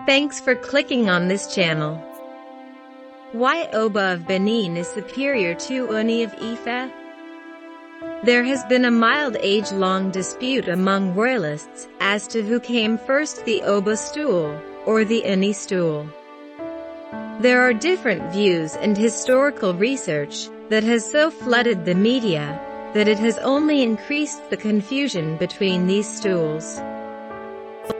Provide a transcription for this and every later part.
Thanks for clicking on this channel. Why Oba of Benin is superior to Ooni of Ife? There has been a mild age-long dispute among royalists as to who came first, the Oba stool or the Ooni stool. There are different views, and historical research that has so flooded the media that it has only increased the confusion between these stools.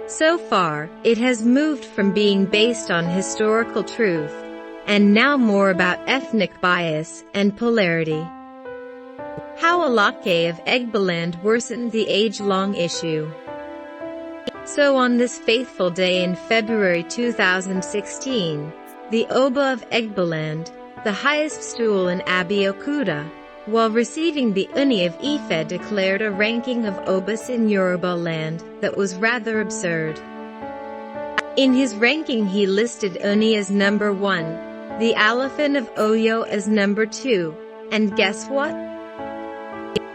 So far, it has moved from being based on historical truth, and now more about ethnic bias and polarity. How Alake of Egbaland worsened the age-long issue. So on this faithful day in February 2016, the Oba of Egbaland, the highest stool in Abeokuta, while receiving the Ooni of Ife, declared a ranking of Obas in Yoruba land that was rather absurd. In his ranking he listed Ooni as number 1, the Alaafin of Oyo as number 2, and guess what?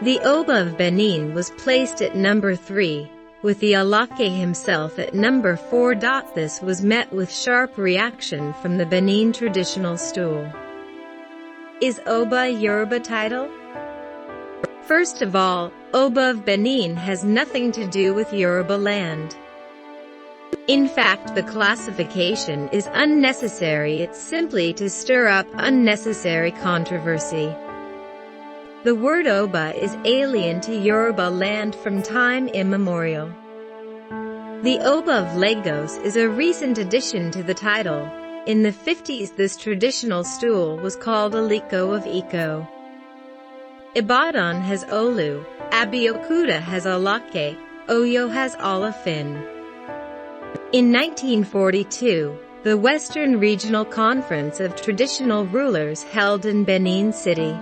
The Oba of Benin was placed at number 3, with the Alake himself at number 4. This was met with sharp reaction from the Benin traditional stool. Is Oba a Yoruba title? First of all, Oba of Benin has nothing to do with Yoruba land. In fact, the classification is unnecessary. It's simply to stir up unnecessary controversy. The word Oba is alien to Yoruba land from time immemorial. The Oba of Lagos is a recent addition to the title. In the 50s, this traditional stool was called Alake of Egbaland. Ibadan has Olu, Abeokuta has Alake, Oyo has Alaafin. In 1942, the Western Regional Conference of Traditional Rulers held in Benin City.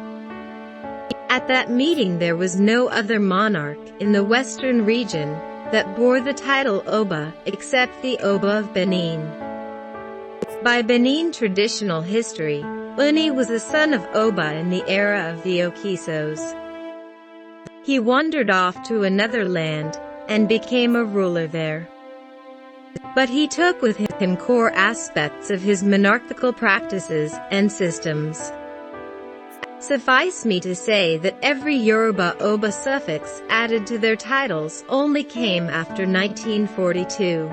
At that meeting there was no other monarch in the Western region that bore the title Oba except the Oba of Benin. By Benin traditional history, Ooni was a son of Oba in the era of the Okisos. He wandered off to another land and became a ruler there. But he took with him core aspects of his monarchical practices and systems. Suffice me to say that every Yoruba Oba suffix added to their titles only came after 1942.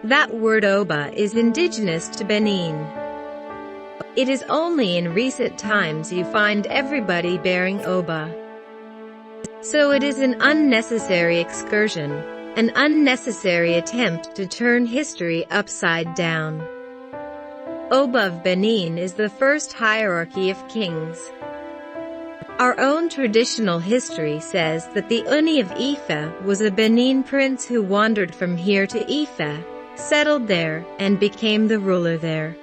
That word Oba is indigenous to Benin. It is only in recent times you find everybody bearing Oba. So it is an unnecessary excursion, an unnecessary attempt to turn history upside down. Oba of Benin is the first hierarchy of kings. Our own traditional history says that the Ooni of Ife was a Benin prince who wandered from here to Ife, settled there, and became the ruler there.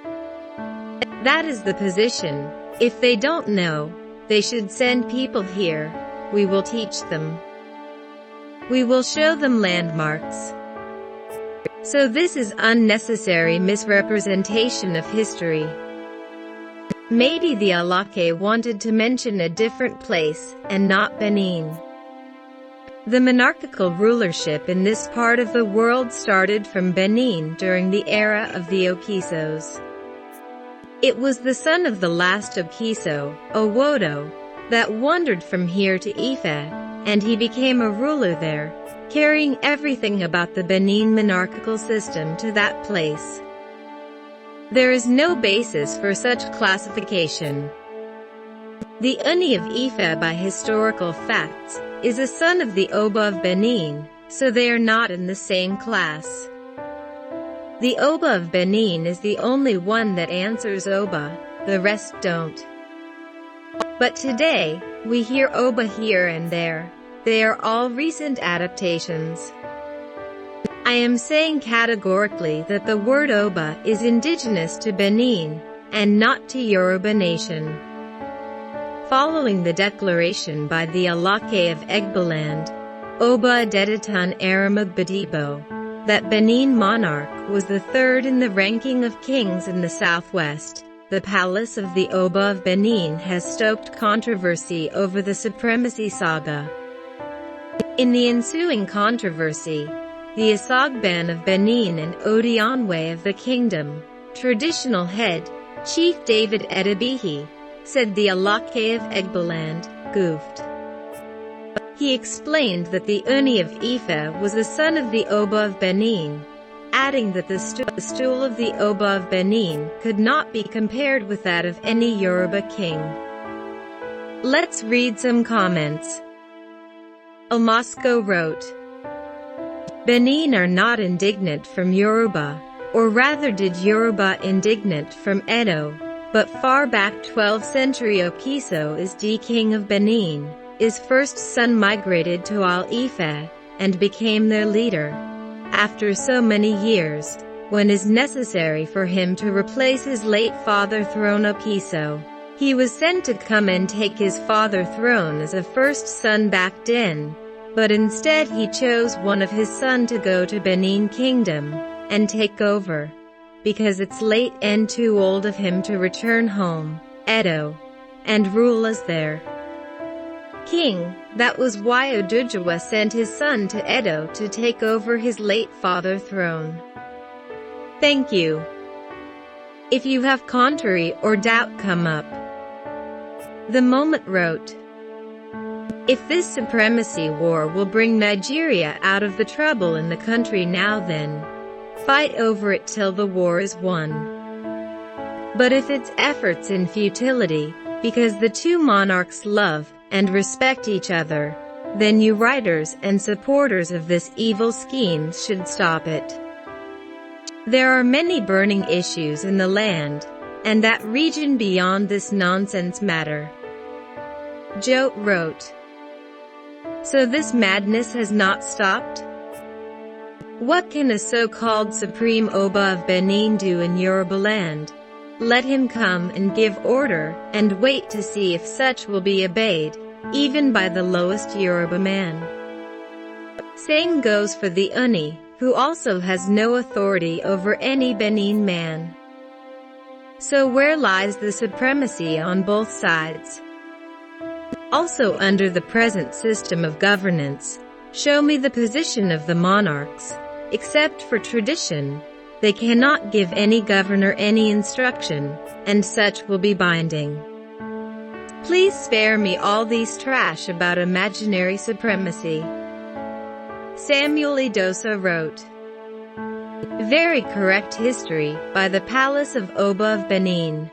That is the position. If they don't know, they should send people here. We will teach them. We will show them landmarks. So this is unnecessary misrepresentation of history. Maybe the Alake wanted to mention a different place, and not Benin. The monarchical rulership in this part of the world started from Benin during the era of the Okisos. It was the son of the last Okiso, Owodo, that wandered from here to Ife, and he became a ruler there, carrying everything about the Benin monarchical system to that place. There is no basis for such classification. The Ooni of Ife, by historical facts, is a son of the Oba of Benin, so they are not in the same class. The Oba of Benin is the only one that answers Oba, the rest don't. But today, we hear Oba here and there. They are all recent adaptations. I am saying categorically that the word Oba is indigenous to Benin, and not to Yoruba nation. Following the declaration by the Alake of Egbaland, Oba Adedetan Aramagbadibo, that Benin monarch was the third in the ranking of kings in the southwest, the palace of the Oba of Benin has stoked controversy over the supremacy saga. In the ensuing controversy, the Asogban of Benin and Odionwe of the kingdom, traditional head, Chief David Edebihi, said the Alake of Egbaland, goofed. He explained that the Ooni of Ife was the son of the Oba of Benin, adding that the stool of the Oba of Benin could not be compared with that of any Yoruba king. Let's read some comments. Omasco wrote, Benin are not indignant from Yoruba, or rather did Yoruba indignant from Edo, but far back 12th century Okiso is the king of Benin, his first son migrated to Ife, and became their leader. After so many years, when is necessary for him to replace his late father throne Okiso, he was sent to come and take his father throne as a first son back then, but instead he chose one of his son to go to Benin Kingdom, and take over, because it's late and too old of him to return home, Edo, and rule as their king. That was why Oduduwa sent his son to Edo to take over his late father's throne. Thank you. If you have contrary or doubt come up. The Moment wrote, if this supremacy war will bring Nigeria out of the trouble in the country now then, fight over it till the war is won. But if its efforts in futility, because the two monarchs love and respect each other, then you writers and supporters of this evil scheme should stop it. There are many burning issues in the land, and that region beyond this nonsense matter. Joe wrote, so this madness has not stopped? What can a so-called Supreme Oba of Benin do in Yoruba land? Let him come and give order, and wait to see if such will be obeyed, even by the lowest Yoruba man. Same goes for the Ooni, who also has no authority over any Benin man. So where lies the supremacy on both sides? Also under the present system of governance, show me the position of the monarchs. Except for tradition, they cannot give any governor any instruction, and such will be binding. Please spare me all these trash about imaginary supremacy. Samuel Idosa wrote, very correct history by the Palace of Oba of Benin.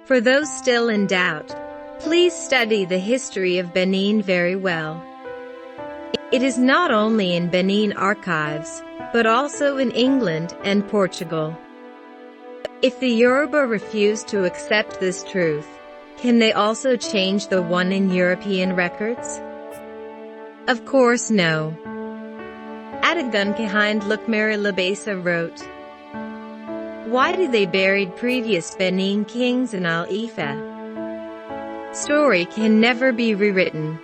For those still in doubt, please study the history of Benin very well. It is not only in Benin archives, but also in England and Portugal. If the Yoruba refuse to accept this truth, can they also change the one in European records? Of course no. Adagunkahind Lukmari Labesa wrote, why do they buried previous Benin kings in Ife? Story can never be rewritten.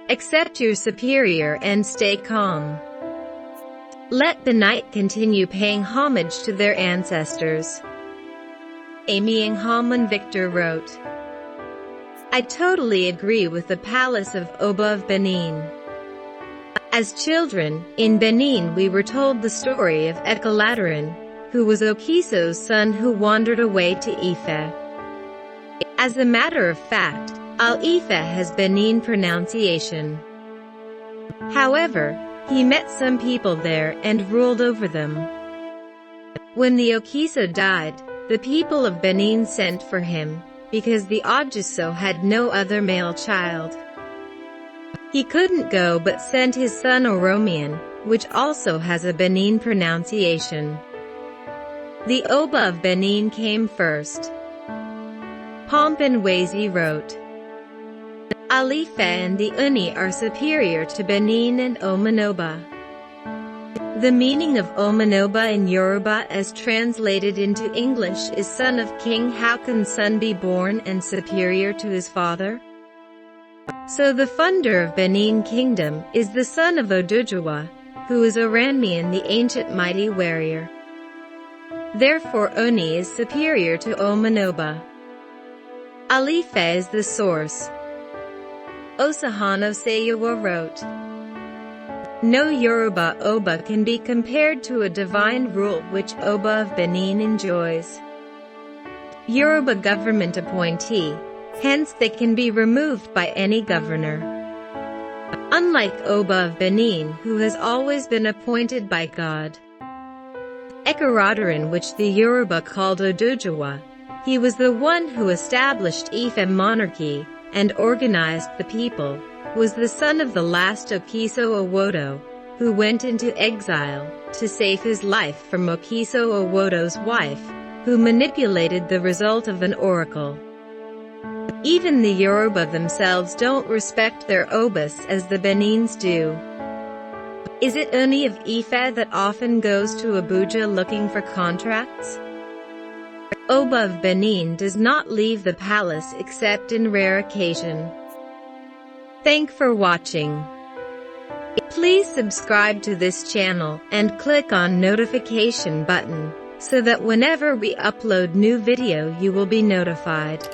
Accept your superior and stay calm. Let the night continue paying homage to their ancestors. Amy Nghaman Victor wrote, I totally agree with the Palace of Oba of Benin. As children, in Benin we were told the story of Ekaladarin, who was Okiso's son who wandered away to Ife. As a matter of fact, Ife has Benin pronunciation. However, he met some people there and ruled over them. When the Okiso died, the people of Benin sent for him, because the Ojiso had no other male child. He couldn't go but sent his son Oromian, which also has a Benin pronunciation. The Oba of Benin came first. Pompin Wazy wrote, Ife and the Ooni are superior to Benin and Omanoba. The meaning of Omanoba in Yoruba as translated into English is son of king. How can son be born and superior to his father? So the founder of Benin Kingdom is the son of Oduduwa, who is Oranmian, the ancient mighty warrior. Therefore Ooni is superior to Omanoba. Ife is the source. Osahano Seyowa wrote, No Yoruba Oba can be compared to a divine rule which Oba of Benin enjoys. Yoruba government appointee, hence they can be removed by any governor. Unlike Oba of Benin, who has always been appointed by God. Ekaradarin, which the Yoruba called Odujawa, he was the one who established Ife monarchy and organized the people, was the son of the last Okiso Owodo, who went into exile to save his life from Okiso Owodo's wife, who manipulated the result of an oracle. Even the Yoruba themselves don't respect their Obas as the Benins do. Is it Ooni of Ife that often goes to Abuja looking for contracts? Oba of Benin does not leave the palace except in rare occasion. Thank for watching. Please subscribe to this channel and click on notification button so that whenever we upload new video you will be notified.